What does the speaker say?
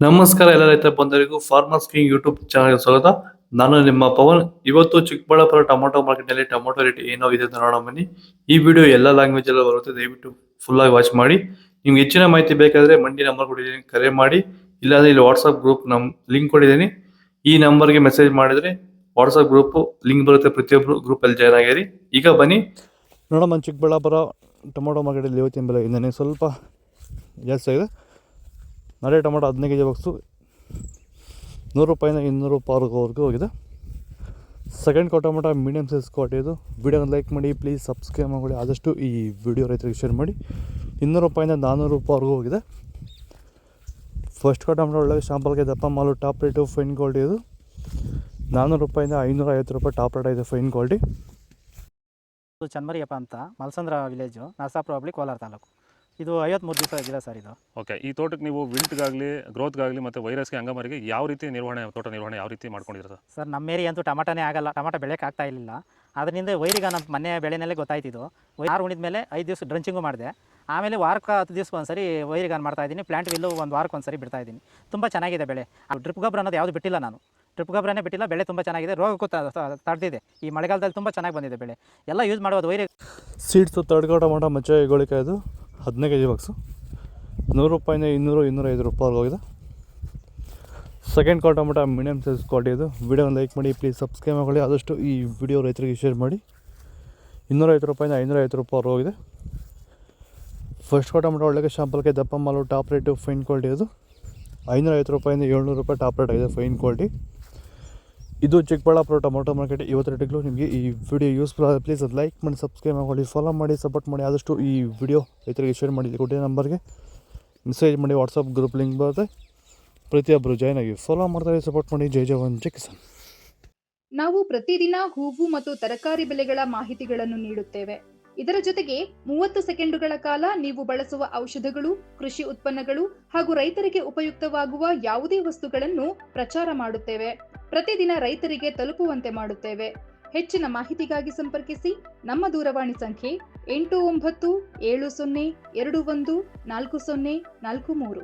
ನಮಸ್ಕಾರ ಎಲ್ಲ ರೈತ ಬಂಧುಗಳಿಗೂ ಫಾರ್ಮರ್ಸ್ ಕಿಂಗ್ ಯೂಟ್ಯೂಬ್ ಚಾನಲ್ಗೆ ಸ್ವಾಗತ. ನಾನು ನಿಮ್ಮ ಪವನ್. ಇವತ್ತು ಚಿಕ್ಕಬಳ್ಳಾಪುರ ಟೊಮೊಟೊ ಮಾರ್ಕೆಟ್ ನಲ್ಲಿ ಟೊಮೊಟೊ ರೇಟ್ ಏನೋ ಇದೆ ಅಂತ ನೋಡೋಣ ಬನ್ನಿ. ಈ ವಿಡಿಯೋ ಎಲ್ಲ ಲ್ಯಾಂಗ್ವೇಜ್ ಎಲ್ಲ ಬರುತ್ತೆ, ದಯವಿಟ್ಟು ಫುಲ್ ಆಗಿ ವಾಚ್ ಮಾಡಿ. ನಿಮ್ಗೆ ಹೆಚ್ಚಿನ ಮಾಹಿತಿ ಬೇಕಾದ್ರೆ ಮಂಡಿ ನಂಬರ್ ಕೊಟ್ಟಿದ್ದೀನಿ, ಕರೆ ಮಾಡಿ. ಇಲ್ಲಾಂದ್ರೆ ಇಲ್ಲಿ ವಾಟ್ಸ್ಆಪ್ ಗ್ರೂಪ್ ಲಿಂಕ್ ಕೊಟ್ಟಿದ್ದೀನಿ, ಈ ನಂಬರ್ಗೆ ಮೆಸೇಜ್ ಮಾಡಿದ್ರೆ ವಾಟ್ಸ್ಆಪ್ ಗ್ರೂಪ್ ಲಿಂಕ್ ಬರುತ್ತೆ, ಪ್ರತಿಯೊಬ್ಬರು ಗ್ರೂಪ್ ಅಲ್ಲಿ ಜಾಯ್ನ್ ಆಗಿರಿ. ಈಗ ಬನ್ನಿ ನೋಡೋಣ. ಚಿಕ್ಕಬಳ್ಳಾಪುರ ಟೊಮೊಟೊ ಮಾರ್ಕೆಟಲ್ಲಿ ಇವತ್ತಿನ ಬೆಲೆ ಇಂದನೇ ಸ್ವಲ್ಪ ಜಾಸ್ತಿ ಆಗಿದೆ. ನಾಳೆ ಟೊಮೊಟೊ 15 ಕೆಜಿ ಬಾಕ್ಸು 100 ರೂಪಾಯಿಂದ 200 ರೂಪಾಯಿವರೆಗೂ ಹೋಗಿದೆ. Second tomato medium size quality ಇದು. ವಿಡಿಯೋನ ಲೈಕ್ ಮಾಡಿ, ಪ್ಲೀಸ್ ಸಬ್ಸ್ಕ್ರೈಬ್ ಮಾಡಿ, ಆದಷ್ಟು ಈ ವಿಡಿಯೋ ರೈತರಿಗೆ ಶೇರ್ ಮಾಡಿ. 200 ರೂಪಾಯಿಂದ 400 ರೂಪಾಯಿವರೆಗೂ ಹೋಗಿದೆ. ಫಸ್ಟ್ ಟೊಮೊಟೊ ಒಳ್ಳೆ ಶಾಂಪಲ್ಗೆ ದಪ್ಪ ಮಾಲು, ಟಾಪ್ ರೇಟು, ಫೈನ್ ಕ್ವಾಲಿಟಿ ಇದು. 400 ರೂಪಾಯಿಂದ 550 ರೂಪಾಯಿ ಟಾಪ್ ರೇಟ್ ಇದೆ, ಫೈನ್ ಕ್ವಾಲಿಟಿ. ಚನ್ಮರಿಯಪ್ಪ ಅಂತ, ಮಲ್ಸಂದ್ರ ವಿಲೇಜು, ನರಸಾಪುರ ಹೋಬಳಿ, ಕೋಲಾರ ತಾಲೂಕು. ಇದು 53 ದಿವಸ ಗಿಡ ಸರ್ ಇದು. ಓಕೆ, ಈ ತೋಟಕ್ಕೆ ನೀವು ವಿಲ್ಟ್ಗಾಗಲಿ, ಗ್ರೋತ್ಗಾಗಲಿ ಮತ್ತು ವೈರಸ್ಗೆ, ಅಂಗಮಾರಿಗೆ ಯಾವ ರೀತಿ ತೋಟ ನಿರ್ವಹಣೆ ಯಾವ ರೀತಿ ಮಾಡ್ಕೊಂಡಿದ್ದೀರಾ ಸರ್? ನಮ್ಮ ಏರಿಯಾ ಅಂತೂ ಟಮಾಟನೇ ಆಗಲ್ಲ, ಟಮಾಟ ಬೆಳೆಯೋಕೆ ಆಗ್ತಾ ಇರಲಿಲ್ಲ. ಅದರಿಂದ ವೈರಿಗೆ ನಮ್ಮ ಮನೆ ಬೆಳೆನಲ್ಲೇ ಗೊತ್ತಾಯ್ತಿದ್ದು. ಆರು ಉಣಿದ ಮೇಲೆ 5 ದಿವಸ ಡ್ರಂಚಿಂಗು ಮಾಡಿದೆ. ಆಮೇಲೆ ವಾರಕ್ಕೆ 10 ದಿವಸಕ್ಕೆ ಒಂದ್ಸರಿ ವೈರಿಗಾನ್ ಮಾಡ್ತಾಯಿದ್ದೀನಿ. ಪ್ಲಾಂಟ್ ವಿಲ್ಲು 1 ವಾರಕ್ಕೆ ಒಂದ್ಸರಿ ಬಿಡ್ತಾಯಿದ್ದೀನಿ. ತುಂಬ ಚೆನ್ನಾಗಿದೆ ಬೆಳೆ. ಡ್ರಿಪ್ ಗೊಬ್ಬರ ಅನ್ನೋದು ಯಾವುದು ಬಿಟ್ಟಿಲ್ಲ ನಾನು, ಡ್ರಿಪ್ ಗೊಬ್ಬರನೇ ಬಿಟ್ಟಿಲ್ಲ. ಬೆಳೆ ತುಂಬ ಚೆನ್ನಾಗಿದೆ, ರೋಗಕ್ಕೂ ತಡೆದಿದೆ. ಈ ಮಳೆಗಾಲದಲ್ಲಿ ತುಂಬ ಚೆನ್ನಾಗಿ ಬಂದಿದೆ ಬೆಳೆ. ಎಲ್ಲ ಯೂಸ್ ಮಾಡೋದು ವೈರಿ ಸೀಡ್ಸು. ತಡ್ಕೋ ಟೊಮೊಟೊ ಮಚ್ಚೆ ಗೋಳಿಕಾಯಿ ಇದು 15 ಕೆಜಿ ಬಾಕ್ಸು 100 ರೂಪಾಯಿಂದ 200-205 ರೂಪಾಯಿವರೆಗೂ ಹೋಗಿದೆ. Second tomato medium size quality ಇದು. ವಿಡಿಯೋನ ಲೈಕ್ ಮಾಡಿ, ಪ್ಲೀಸ್ ಸಬ್ಸ್ಕ್ರೈಬ್ ಮಾಡಿ, ಆದಷ್ಟು ಈ ವಿಡಿಯೋ ರೈತರಿಗೆ ಶೇರ್ ಮಾಡಿ. 250 ರೂಪಾಯಿಂದ 550 ರೂಪಾಯಿವರೆಗೂ ಹೋಗಿದೆ. ಫಸ್ಟ್ ಟೊಮೊಟೊ ಒಳ್ಳೆ ಶಾಂಪಲ್ಗೆ ದಪ್ಪ ಮಾಲು, ಟಾಪ್ ರೇಟು, ಫೈನ್ ಕ್ವಾಲಿಟಿ ಇದು. 550 ರೂಪಾಯಿಂದ 700 ರೂಪಾಯಿ ಟಾಪ್ ರೇಟ್ ಆಗಿದೆ, ಫೈನ್ ಕ್ವಾಲಿಟಿ. ಇದು ಚಿಕ್ಕಬಳ್ಳಾಪುರ ಟೊಮೊಟೊ ಮಾರ್ಕೆಟ್ ಇವತ್ತು ರೇಟ್ಗಳು. ನಿಮಗೆ ಈ ವಿಡಿಯೋ ಯೂಸ್ಫುಲ್ ಆದರೆ ಪ್ಲೀಸ್ ಅದು ಲೈಕ್ ಮಾಡಿ, ಸಬ್ಸ್ಕ್ರೈಬ್ ಮಾಡಿ, ಫಾಲೋ ಮಾಡಿ, ಸಪೋರ್ಟ್ ಮಾಡಿ. ಆದಷ್ಟು ಈ ವಿಡಿಯೋ ರೈತರಿಗೆ ಶೇರ್ ಮಾಡಿ. ಕೊಟ್ಟಿರೋ ನಂಬರ್ಗೆ ಮೆಸೇಜ್ ಮಾಡಿ, ವಾಟ್ಸಪ್ ಗ್ರೂಪ್ ಲಿಂಕ್ ಬರುತ್ತೆ, ಪ್ರತಿಯೊಬ್ಬರು ಜಾಯ್ನ್ ಆಗಿ ಫಾಲೋ ಮಾಡ್ತಾರೆ, ಸಪೋರ್ಟ್ ಮಾಡಿ. ಜೈ ಜವಾನ್, ಜೈ ಕಿಸಾನ್. ನಾವು ಪ್ರತಿದಿನ ಹೂವು ಮತ್ತು ತರಕಾರಿ ಬೆಲೆಗಳ ಮಾಹಿತಿಗಳನ್ನು ನೀಡುತ್ತೇವೆ. ಇದರ ಜೊತೆಗೆ 30 ಸೆಕೆಂಡುಗಳ ಕಾಲ ನೀವು ಬಳಸುವ ಔಷಧಗಳು, ಕೃಷಿ ಉತ್ಪನ್ನಗಳು ಹಾಗೂ ರೈತರಿಗೆ ಉಪಯುಕ್ತವಾಗುವ ಯಾವುದೇ ವಸ್ತುಗಳನ್ನು ಪ್ರಚಾರ ಮಾಡುತ್ತೇವೆ. ಪ್ರತಿದಿನ ರೈತರಿಗೆ ತಲುಪುವಂತೆ ಮಾಡುತ್ತೇವೆ. ಹೆಚ್ಚಿನ ಮಾಹಿತಿಗಾಗಿ ಸಂಪರ್ಕಿಸಿ. ನಮ್ಮ ದೂರವಾಣಿ ಸಂಖ್ಯೆ 8970214043.